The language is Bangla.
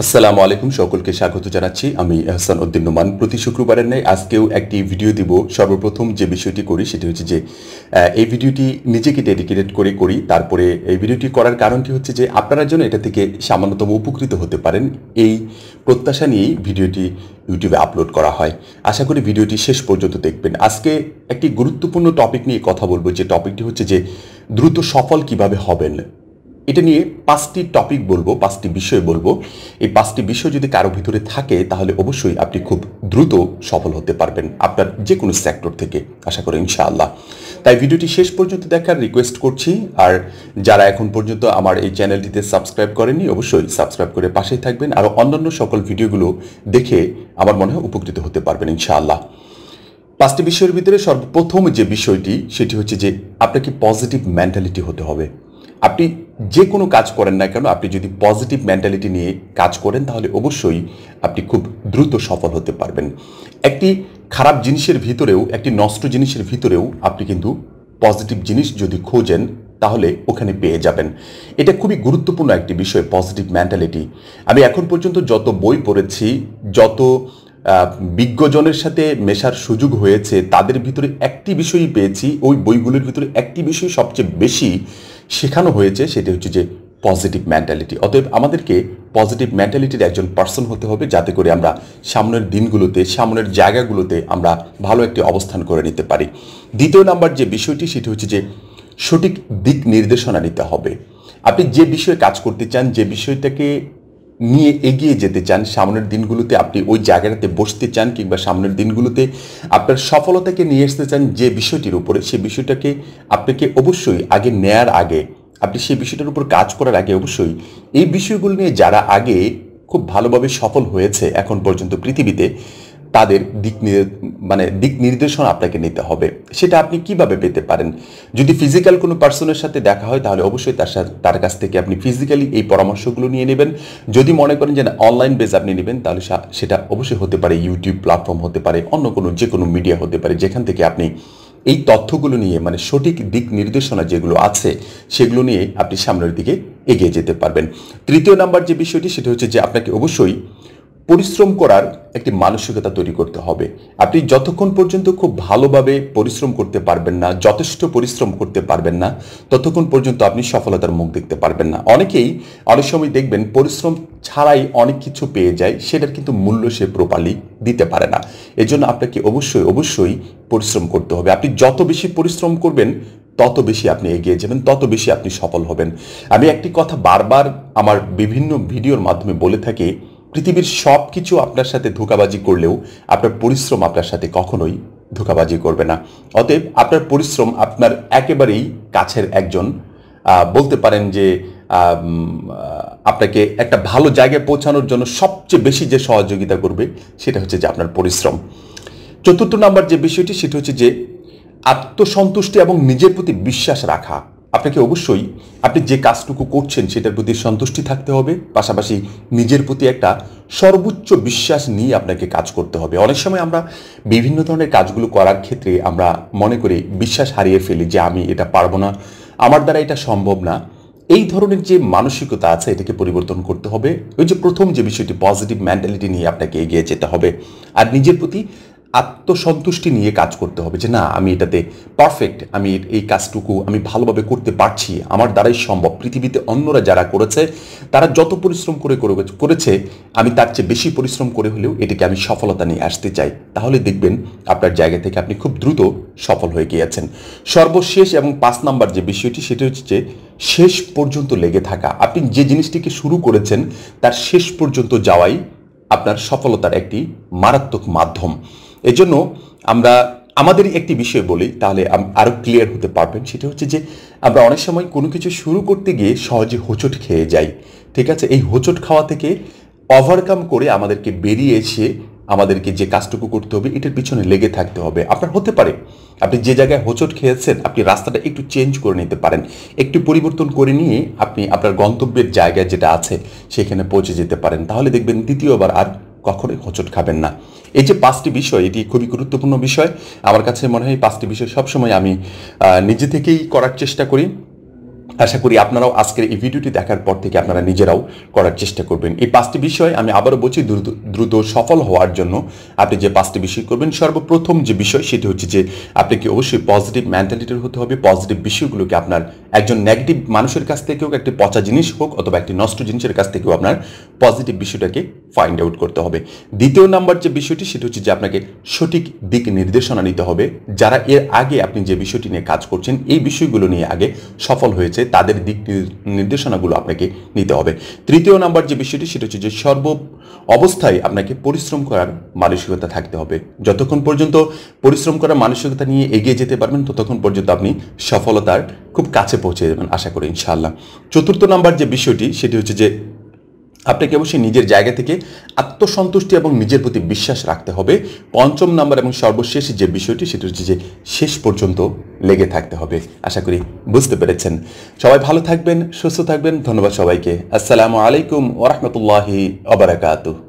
আসসালামু আলাইকুম, সকলকে স্বাগত জানাচ্ছি। আমি আহসান উদ্দিন নোমান। প্রতি শুক্রবারের ন্যায় আজকেও একটি ভিডিও দিব। সর্বপ্রথম যে বিষয়টি করি সেটি হচ্ছে যে এই ভিডিওটি নিজেকে ডেডিকেটেড করে করি। তারপরে এই ভিডিওটি করার কারণটি হচ্ছে যে আপনারা যেন এটা থেকে সামান্যতম উপকৃত হতে পারেন, এই প্রত্যাশা নিয়েই ভিডিওটি ইউটিউবে আপলোড করা হয়। আশা করি ভিডিওটি শেষ পর্যন্ত দেখবেন। আজকে একটি গুরুত্বপূর্ণ টপিক নিয়ে কথা বলবো, যে টপিকটি হচ্ছে যে দ্রুত সফল কিভাবে হবেন। এটা নিয়ে 5টি টপিক বলবো, 5টি বিষয় বলবো। এই 5টি বিষয় যদি কারো ভিতরে থাকে তাহলে অবশ্যই আপনি খুব দ্রুত সফল হতে পারবেন আপনার যে কোনো সেক্টর থেকে, আশা করি ইনশাআল্লাহ। তাই ভিডিওটি শেষ পর্যন্ত দেখার রিকোয়েস্ট করছি। আর যারা এখন পর্যন্ত আমার এই চ্যানেলটিতে সাবস্ক্রাইব করেননি, অবশ্যই সাবস্ক্রাইব করে পাশেই থাকবেন। আর অন্যান্য সকল ভিডিওগুলো দেখে আমার মনে হয় উপকৃত হতে পারবেন ইনশাআল্লাহ। 5টি বিষয়ের ভিতরে সর্বপ্রথম যে বিষয়টি সেটি হচ্ছে যে আপনাকে পজিটিভ মেন্টালিটি হতে হবে। আপনি যে কোনো কাজ করেন না কেন, আপনি যদি পজিটিভ মেন্টালিটি নিয়ে কাজ করেন তাহলে অবশ্যই আপনি খুব দ্রুত সফল হতে পারবেন। একটি খারাপ জিনিসের ভিতরেও, একটি নষ্ট জিনিসের ভিতরেও আপনি কিন্তু পজিটিভ জিনিস যদি খোঁজেন তাহলে ওখানে পেয়ে যাবেন। এটা খুবই গুরুত্বপূর্ণ একটি বিষয়, পজিটিভ মেন্টালিটি। আমি এখন পর্যন্ত যত বই পড়েছি, যত বিজ্ঞজনের সাথে মেশার সুযোগ হয়েছে, তাদের ভিতরে একটি বিষয়ই পেয়েছি, ওই বইগুলোর ভিতরে একটি বিষয় সবচেয়ে বেশি শেখানো হয়েছে, সেটা হচ্ছে যে পজিটিভ মেন্টালিটি। অতএব আমাদেরকে পজিটিভ মেন্টালিটির একজন পার্সন হতে হবে, যাতে করে আমরা সামনের দিনগুলোতে, সামনের জায়গাগুলোতে আমরা ভালো একটি অবস্থান করে নিতে পারি। দ্বিতীয় নাম্বার যে বিষয়টি সেটি হচ্ছে যে সঠিক দিক নির্দেশনা নিতে হবে। আপনি যে বিষয়ে কাজ করতে চান, যে বিষয়টাকে নিয়ে এগিয়ে যেতে চান, সামনের দিনগুলোতে আপনি ওই জায়গাটাতে বসতে চান, কিংবা সামনের দিনগুলোতে আপনার সফলতাকে নিয়ে আসতে চান যে বিষয়টির উপরে, সেই বিষয়টাকে আপনাকে অবশ্যই আগে নেয়ার আগে, আপনি সেই বিষয়টার উপর কাজ করার আগে অবশ্যই এই বিষয়গুলো নিয়ে যারা আগে খুব ভালোভাবে সফল হয়েছে এখন পর্যন্ত পৃথিবীতে, তাদের দিক নির্দেশনা আপনাকে নিতে হবে। সেটা আপনি কিভাবে পেতে পারেন? যদি ফিজিক্যাল কোনো পার্সনের সাথে দেখা হয় তাহলে অবশ্যই তার কাছ থেকে আপনি ফিজিক্যালি এই পরামর্শগুলো নিয়ে নেবেন। যদি মনে করেন যে না, অনলাইন বেস আপনি নেবেন, তাহলে সেটা অবশ্যই হতে পারে ইউটিউব প্ল্যাটফর্ম, হতে পারে অন্য কোনো যে কোনো মিডিয়া হতে পারে, যেখান থেকে আপনি এই তথ্যগুলো নিয়ে, মানে সঠিক দিক নির্দেশনা যেগুলো আছে সেগুলো নিয়ে আপনি সামনের দিকে এগিয়ে যেতে পারবেন। তৃতীয় নাম্বার যে বিষয়টি সেটা হচ্ছে যে আপনাকে অবশ্যই পরিশ্রম করার একটি মানসিকতা তৈরি করতে হবে। আপনি যতক্ষণ পর্যন্ত খুব ভালোভাবে পরিশ্রম করতে পারবেন না, যথেষ্ট পরিশ্রম করতে পারবেন না, ততক্ষণ পর্যন্ত আপনি সফলতার মুখ দেখতে পারবেন না। অনেকেই অনেক সময় দেখবেন পরিশ্রম ছাড়াই অনেক কিছু পেয়ে যায়, সেটার কিন্তু মূল্য সে প্রপারলি দিতে পারে না। এজন্য আপনাকে অবশ্যই পরিশ্রম করতে হবে। আপনি যত বেশি পরিশ্রম করবেন তত বেশি আপনি এগিয়ে যাবেন, তত বেশি আপনি সফল হবেন। আমি একটি কথা বারবার আমার বিভিন্ন ভিডিওর মাধ্যমে বলে থাকি, পৃথিবীর সব কিছু আপনার সাথে ধোঁকাবাজি করলেও আপনার পরিশ্রম আপনার সাথে কখনোই ধোঁকাবাজি করবে না। অতএব আপনার পরিশ্রম আপনার একেবারেই কাছের একজন, বলতে পারেন যে আপনাকে একটা ভালো জায়গায় পৌঁছানোর জন্য সবচেয়ে বেশি যে সহযোগিতা করবে সেটা হচ্ছে যে আপনার পরিশ্রম। চতুর্থ নাম্বার যে বিষয়টি সেটা হচ্ছে যে আত্মসন্তুষ্টি এবং নিজের প্রতি বিশ্বাস রাখা। আপনাকে অবশ্যই আপনি যে কাজটুকু করছেন সেটার প্রতি সন্তুষ্টি থাকতে হবে, পাশাপাশি নিজের প্রতি একটা সর্বোচ্চ বিশ্বাস নিয়ে আপনাকে কাজ করতে হবে। অনেক সময় আমরা বিভিন্ন ধরনের কাজগুলো করার ক্ষেত্রে আমরা মনে করি, বিশ্বাস হারিয়ে ফেলি যে আমি এটা পারবো না, আমার দ্বারা এটা সম্ভব না। এই ধরনের যে মানসিকতা আছে এটাকে পরিবর্তন করতে হবে। ওই যে প্রথম যে বিষয়টি, পজিটিভ মেন্টালিটি নিয়ে আপনাকে এগিয়ে যেতে হবে, আর নিজের প্রতি আত্মসন্তুষ্টি নিয়ে কাজ করতে হবে যে না, আমি এটাতে পারফেক্ট, আমি এই কাজটুকু আমি ভালোভাবে করতে পারছি, আমার দ্বারাই সম্ভব। পৃথিবীতে অন্যরা যারা করেছে, তারা যত পরিশ্রম করেছে আমি তার চেয়ে বেশি পরিশ্রম করে হলেও এটাকে আমি সফলতা নিয়ে আসতে চাই। তাহলে দেখবেন আপনার জায়গা থেকে আপনি খুব দ্রুত সফল হয়ে গিয়েছেন। সর্বশেষ এবং 5 নাম্বার যে বিষয়টি সেটা হচ্ছে যে শেষ পর্যন্ত লেগে থাকা। আপনি যে জিনিসটিকে শুরু করেছেন তার শেষ পর্যন্ত যাওয়াই আপনার সফলতার একটি মারাত্মক মাধ্যম। এজন্য আমরা আমাদেরই একটি বিষয় বলি, তাহলে আরো ক্লিয়ার হতে পারবেন। সেটা হচ্ছে যে আমরা অনেক সময় কোনো কিছু শুরু করতে গিয়ে সহজে হোঁচট খেয়ে যাই। ঠিক আছে, এই হোঁচট খাওয়া থেকে ওভারকাম করে আমাদেরকে বেরিয়ে এসে আমাদেরকে যে কাজটুকু করতে হবে এটার পিছনে লেগে থাকতে হবে। আপনার হতে পারে আপনি যে জায়গায় হোঁচট খেয়েছেন আপনি রাস্তাটা একটু চেঞ্জ করে নিতে পারেন, একটু পরিবর্তন করে নিয়ে আপনি আপনার গন্তব্যের জায়গায় যেটা আছে সেখানে পৌঁছে যেতে পারেন। তাহলে দেখবেন দ্বিতীয়বার আর কখনোই হোঁচট খাবেন না। এই যে 5টি বিষয়, এটি খুবই গুরুত্বপূর্ণ বিষয়। আমার কাছে মনে হয় 5টি বিষয় সবসময় আমি নিজে থেকেই করার চেষ্টা করি। আশা করি আপনারাও আজকের এই ভিডিওটি দেখার পর থেকে আপনারা নিজেরাও করার চেষ্টা করবেন। এই 5টি বিষয় আমি আবারও বলছি, দ্রুত সফল হওয়ার জন্য আপনি যে 5টি বিষয় করবেন, সর্বপ্রথম যে বিষয় সেটি হচ্ছে যে আপনাকে অবশ্যই পজিটিভ মেন্টালিটির হতে হবে। পজিটিভ বিষয়গুলোকে আপনার একজন নেগেটিভ মানুষের কাছ থেকেও, একটি পচা জিনিস হোক অথবা একটি নষ্ট জিনিসের কাছ থেকেও আপনার পজিটিভ বিষয়টাকে ফাইন্ড আউট করতে হবে। দ্বিতীয় নাম্বার যে বিষয়টি সেটি হচ্ছে যে আপনাকে সঠিক দিক নির্দেশনা নিতে হবে। যারা এর আগে আপনি যে বিষয়টি নিয়ে কাজ করছেন, এই বিষয়গুলো নিয়ে আগে সফল হয়েছে, তাদের দিক নির্দেশনাগুলো আপনাকে নিতে হবে। তৃতীয় নাম্বার যে বিষয়টি সেটা হচ্ছে যে সর্ব অবস্থায় আপনাকে পরিশ্রম করার মানসিকতা থাকতে হবে। যতক্ষণ পর্যন্ত পরিশ্রম করার মানসিকতা নিয়ে এগিয়ে যেতে পারবেন, ততক্ষণ পর্যন্ত আপনি সফলতার খুব কাছে পৌঁছে যাবেন আশা করি ইনশাআল্লাহ। চতুর্থ নাম্বার যে বিষয়টি সেটি হচ্ছে যে আপনাকে অবশ্যই নিজের জায়গা থেকে আত্মসন্তুষ্টি এবং নিজের প্রতি বিশ্বাস রাখতে হবে। পঞ্চম নাম্বার এবং সর্বশেষ যে বিষয়টি সেটি হচ্ছে যে শেষ পর্যন্ত লেগে থাকতে হবে। আশা করি বুঝতে পেরেছেন। সবাই ভালো থাকবেন, সুস্থ থাকবেন। ধন্যবাদ সবাইকে। আসসালামু আলাইকুম ওয়া রাহমাতুল্লাহি ওয়া বারাকাতুহু।